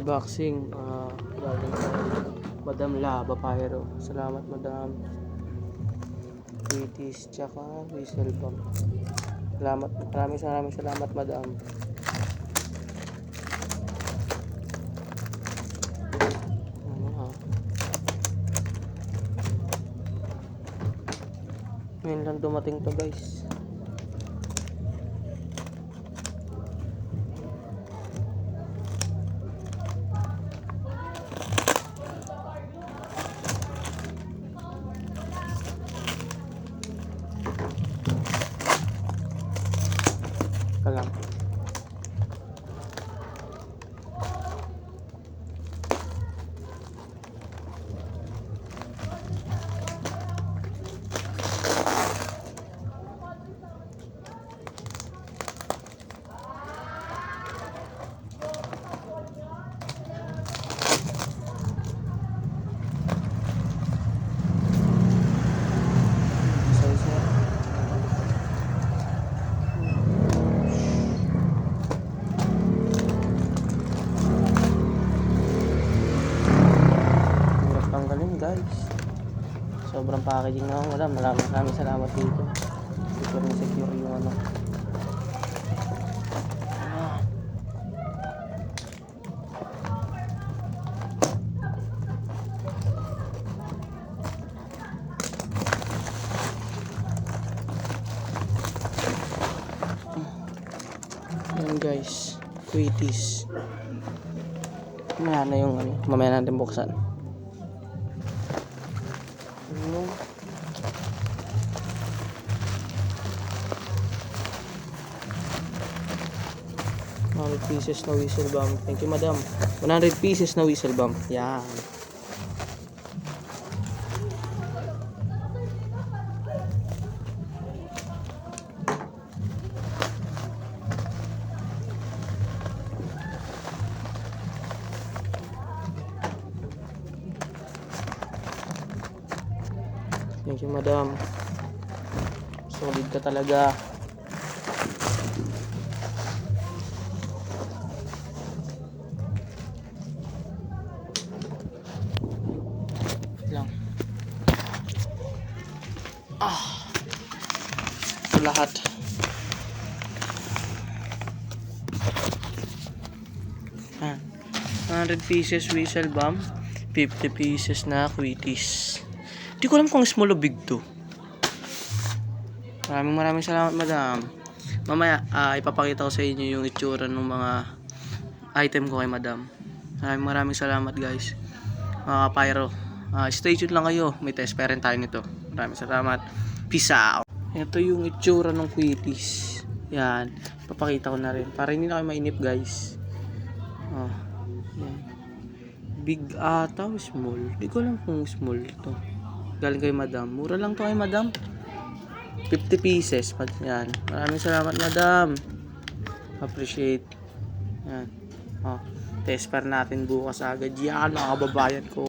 Unboxing. Galing kay Madam Lava Pyro. Salamat, Madam. British tsaka whistle bomb. Salamat. Maraming salamat, Madam. Ngayon lang dumating to, guys. Kalam. Guys, sobrang packaging na wala. Maraming salamat dito. Super na secure yung ano. Yan guys, Quitties. Mamaya na yung ano, mamaya natin buksan. $100 na whistle bomb. Thank you, Madam. 100 pieces na whistle bomb. Yan. Thank you, Madam. Solid ka talaga. Lang. Ito lahat. Ah, 100 pieces whistle bomb, 50 pieces na Quitties. Hindi ko alam kung small o big to. Maraming salamat, Madam. Mamaya ipapakita ko sa inyo yung itsura ng mga item ko kay Madam. Maraming salamat, guys. Pyro. Stay tuned lang kayo. May test pa rin tayo nito. Maraming salamat. Peace out. Ito yung itsura ng Quitties. Yan. Papakita ko na rin. Para hindi na kayo mainip, guys. Yan. Big ata o small. Hindi ko alam kung small ito. Galing kay Madam. Mura lang to kay Madam. 50 pieces. Yan. Maraming salamat, Madam. Appreciate. Yan. Test pa natin bukas agad. Yan, mga kababayan ko.